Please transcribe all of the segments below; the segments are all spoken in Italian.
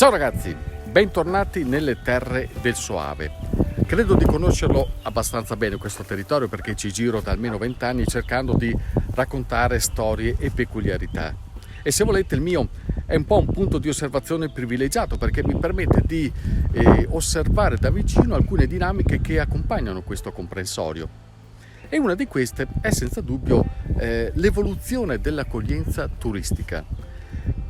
Ciao ragazzi, bentornati nelle terre del Soave. Credo di conoscerlo abbastanza bene questo territorio perché ci giro da almeno 20 anni cercando di raccontare storie e peculiarità. E se volete il mio è un po' un punto di osservazione privilegiato perché mi permette di osservare da vicino alcune dinamiche che accompagnano questo comprensorio. E una di queste è senza dubbio l'evoluzione dell'accoglienza turistica,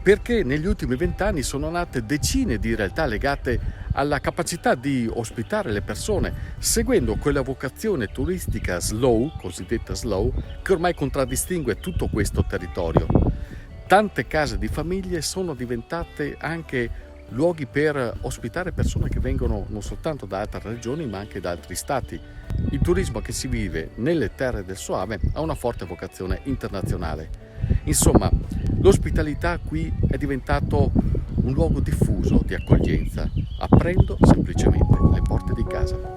perché negli ultimi 20 anni sono nate decine di realtà legate alla capacità di ospitare le persone, seguendo quella vocazione turistica slow, cosiddetta slow, che ormai contraddistingue tutto questo territorio. Tante case di famiglie sono diventate anche luoghi per ospitare persone che vengono non soltanto da altre regioni ma anche da altri stati. Il turismo che si vive nelle terre del Soave ha una forte vocazione internazionale. Insomma, l'ospitalità qui è diventato un luogo diffuso di accoglienza, aprendo semplicemente le porte di casa.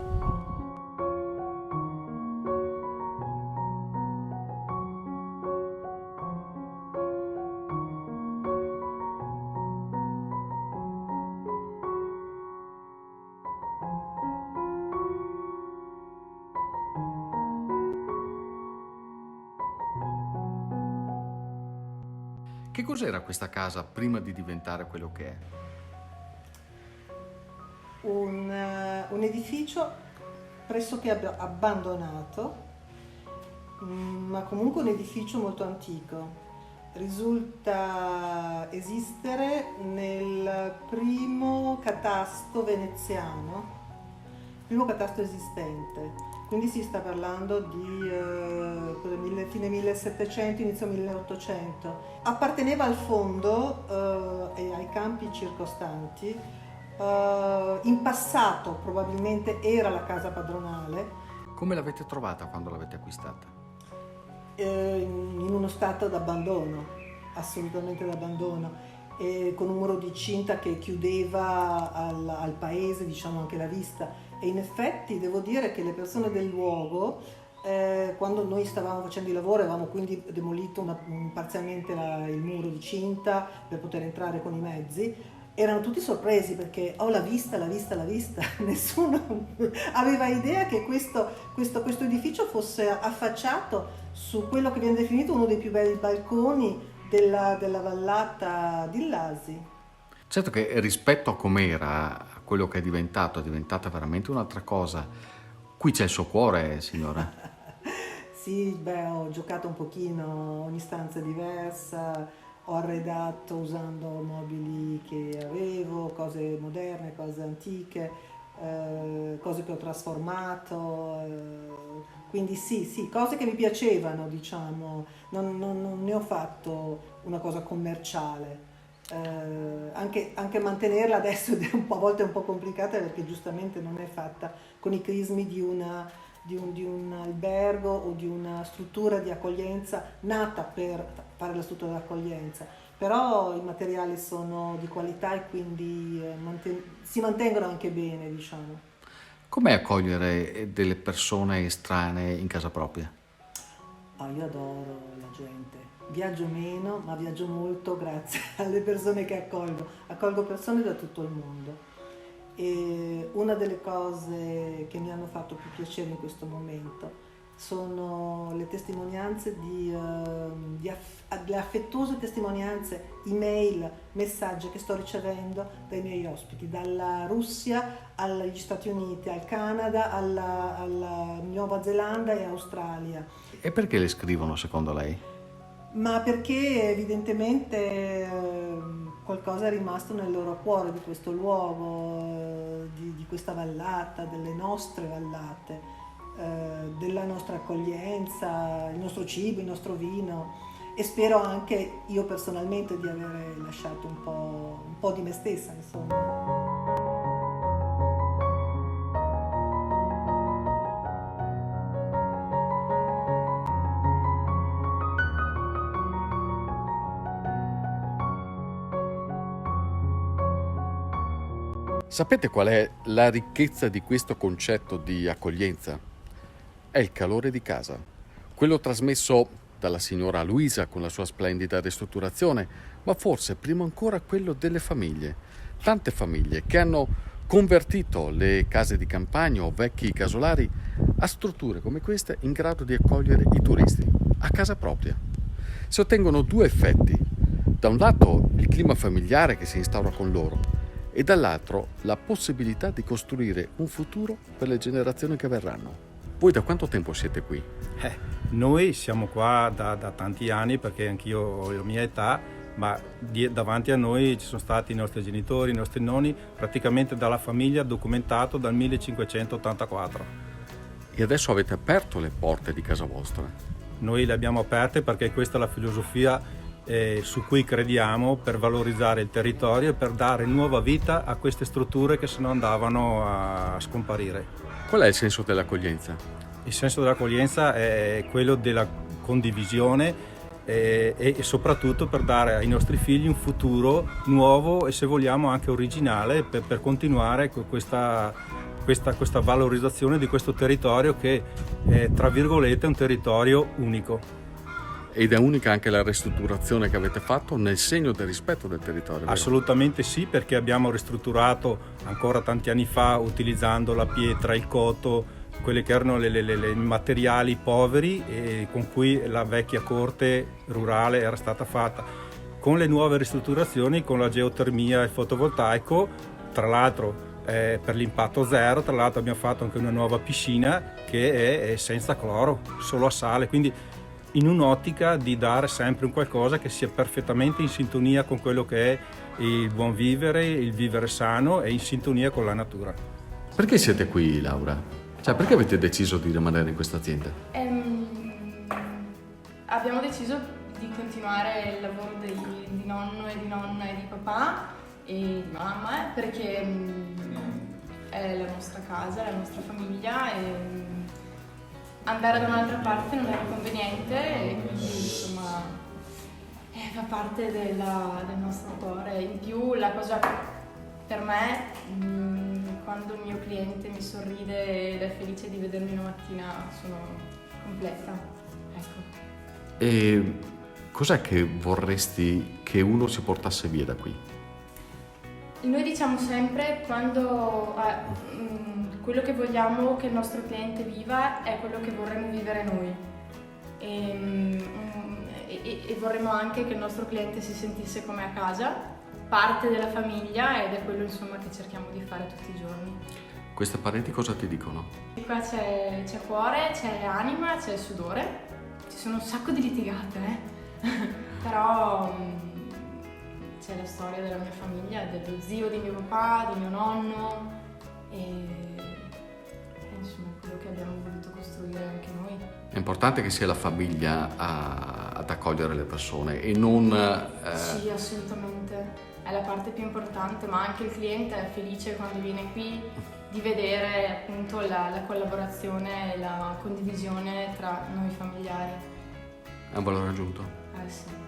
Che cos'era questa casa prima di diventare quello che è? Un edificio pressoché abbandonato, ma comunque un edificio molto antico. Risulta esistere nel primo catasto veneziano, primo catasto esistente. Quindi si sta parlando di fine 1700, inizio 1800. Apparteneva al fondo e ai campi circostanti. In passato probabilmente era la casa padronale. Come l'avete trovata quando l'avete acquistata? In uno stato d'abbandono, assolutamente d'abbandono, con un muro di cinta che chiudeva al paese, diciamo, anche la vista. E in effetti devo dire che le persone del luogo, quando noi stavamo facendo i lavori, avevamo quindi demolito parzialmente il muro di cinta per poter entrare con i mezzi, erano tutti sorpresi perché la vista, nessuno aveva idea che questo edificio fosse affacciato su quello che viene definito uno dei più belli balconi della vallata di Lasi. Certo che rispetto a com'era, a quello che è diventata veramente un'altra cosa. Qui c'è il suo cuore, signora. Sì, ho giocato un pochino, ogni stanza è diversa, ho arredato usando mobili che avevo, cose moderne, cose antiche, cose che ho trasformato, quindi sì, cose che mi piacevano, diciamo, non ne ho fatto una cosa commerciale. Anche mantenerla adesso è a volte è un po' complicata perché giustamente non è fatta con i crismi di un albergo o di una struttura di accoglienza nata per fare la struttura di accoglienza, però i materiali sono di qualità e quindi si mantengono anche bene, diciamo. Com'è accogliere delle persone estranee in casa propria? Io adoro la gente, viaggio meno ma viaggio molto grazie alle persone che accolgo persone da tutto il mondo. E una delle cose che mi hanno fatto più piacere in questo momento sono le testimonianze le affettuose testimonianze, email, messaggi che sto ricevendo dai miei ospiti, dalla Russia agli Stati Uniti, al Canada, alla Nuova Zelanda e Australia. E perché le scrivono secondo lei? Ma perché evidentemente qualcosa è rimasto nel loro cuore di questo luogo, di questa vallata, delle nostre vallate, della nostra accoglienza, il nostro cibo, il nostro vino, e spero anche io personalmente di avere lasciato un po' di me stessa, insomma. Sapete qual è la ricchezza di questo concetto di accoglienza? È il calore di casa, quello trasmesso dalla signora Luisa con la sua splendida ristrutturazione, ma forse prima ancora quello delle famiglie, tante famiglie che hanno convertito le case di campagna o vecchi casolari a strutture come queste in grado di accogliere i turisti a casa propria. Si ottengono due effetti: da un lato il clima familiare che si instaura con loro e dall'altro la possibilità di costruire un futuro per le generazioni che verranno. Voi da quanto tempo siete qui? Noi siamo qua da tanti anni, perché anch'io ho la mia età, ma davanti a noi ci sono stati i nostri genitori, i nostri nonni, praticamente dalla famiglia, documentato dal 1584. E adesso avete aperto le porte di casa vostra? Noi le abbiamo aperte perché questa è la filosofia su cui crediamo, per valorizzare il territorio e per dare nuova vita a queste strutture che se no andavano a scomparire. Qual è il senso dell'accoglienza? Il senso dell'accoglienza è quello della condivisione e soprattutto per dare ai nostri figli un futuro nuovo e, se vogliamo, anche originale per continuare questa valorizzazione di questo territorio che è, tra virgolette, un territorio unico. Ed è unica anche la ristrutturazione che avete fatto nel segno del rispetto del territorio, vero? Assolutamente sì, perché abbiamo ristrutturato ancora tanti anni fa utilizzando la pietra, il coto, quelli che erano i materiali poveri e con cui la vecchia corte rurale era stata fatta. Con le nuove ristrutturazioni, con la geotermia e il fotovoltaico, tra l'altro per l'impatto zero, tra l'altro abbiamo fatto anche una nuova piscina che è senza cloro, solo a sale, quindi in un'ottica di dare sempre un qualcosa che sia perfettamente in sintonia con quello che è il buon vivere, il vivere sano e in sintonia con la natura. Perché siete qui, Laura? Cioè, perché avete deciso di rimanere in questa azienda? Abbiamo deciso di continuare il lavoro di nonno e di nonna e di papà e di mamma, perché è la nostra casa, la nostra famiglia e andare da un'altra parte non era conveniente e quindi insomma fa parte del nostro cuore. In più la cosa per me, quando il mio cliente mi sorride ed è felice di vedermi una mattina, sono completa. Ecco. E cos'è che vorresti che uno si portasse via da qui? Noi diciamo sempre, quando quello che vogliamo che il nostro cliente viva è quello che vorremmo vivere noi e vorremmo anche che il nostro cliente si sentisse come a casa, parte della famiglia, ed è quello insomma che cerchiamo di fare tutti i giorni. Queste pareti cosa ti dicono? E qua c'è cuore, c'è anima, c'è sudore, ci sono un sacco di litigate, però c'è la storia della mia famiglia, dello zio di mio papà, di mio nonno e insomma quello che abbiamo voluto costruire anche noi. È importante che sia la famiglia ad accogliere le persone e non... Sì, assolutamente, è la parte più importante, ma anche il cliente è felice quando viene qui di vedere appunto la collaborazione e la condivisione tra noi familiari. È un valore aggiunto? Sì.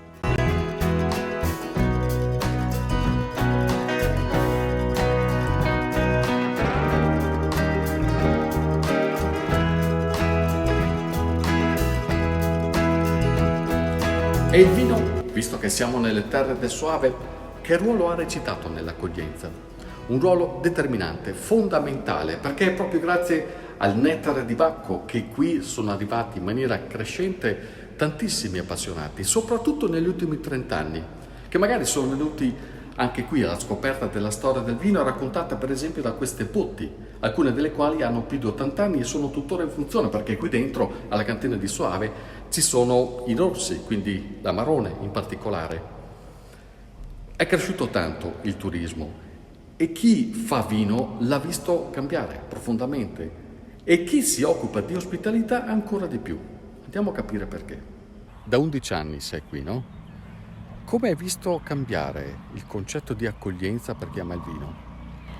E il vino, visto che siamo nelle terre del Soave, che ruolo ha recitato nell'accoglienza? Un ruolo determinante, fondamentale, perché è proprio grazie al nettare di Bacco che qui sono arrivati in maniera crescente tantissimi appassionati, soprattutto negli ultimi 30 anni, che magari sono venuti anche qui alla scoperta della storia del vino, raccontata per esempio da queste botti, alcune delle quali hanno più di 80 anni e sono tuttora in funzione, perché qui dentro, alla cantina di Soave, ci sono i rossi, quindi l'Amarone in particolare. È cresciuto tanto il turismo e chi fa vino l'ha visto cambiare profondamente e chi si occupa di ospitalità ancora di più. Andiamo a capire perché. Da 11 anni sei qui, no? Come hai visto cambiare il concetto di accoglienza per chi ama il vino?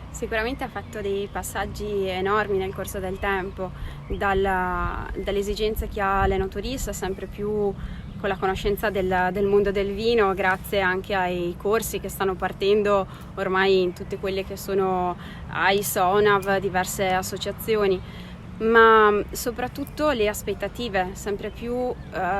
Sicuramente ha fatto dei passaggi enormi nel corso del tempo, dall'esigenza che ha l'enoturista sempre più con la conoscenza del mondo del vino, grazie anche ai corsi che stanno partendo ormai in tutte quelle che sono AIS, ONAV, diverse associazioni. ma soprattutto le aspettative, sempre più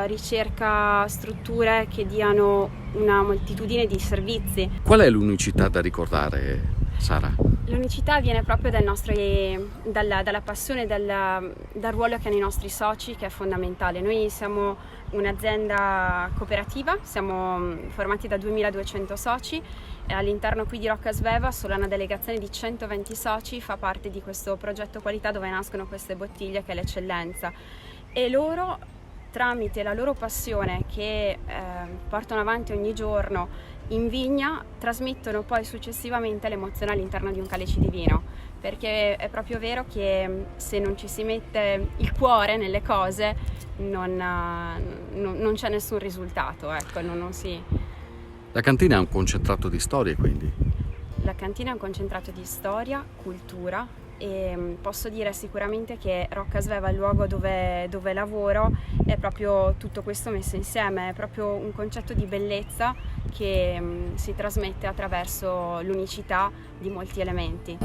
ricerca strutture che diano una moltitudine di servizi. Qual è l'unicità da ricordare, Sara? L'unicità viene proprio dalla passione, dal ruolo che hanno i nostri soci, che è fondamentale. Noi siamo un'azienda cooperativa, siamo formati da 2200 soci e all'interno qui di Rocca Sveva solo una delegazione di 120 soci fa parte di questo progetto qualità dove nascono queste bottiglie, che è l'eccellenza, e loro, tramite la loro passione che portano avanti ogni giorno in vigna, trasmettono poi successivamente l'emozione all'interno di un calice di vino, perché è proprio vero che se non ci si mette il cuore nelle cose non c'è nessun risultato, ecco, non si... La cantina è un concentrato di storie, quindi? La cantina è un concentrato di storia, cultura, e posso dire sicuramente che Rocca Sveva, il luogo dove lavoro, è proprio tutto questo messo insieme, è proprio un concetto di bellezza che si trasmette attraverso l'unicità di molti elementi.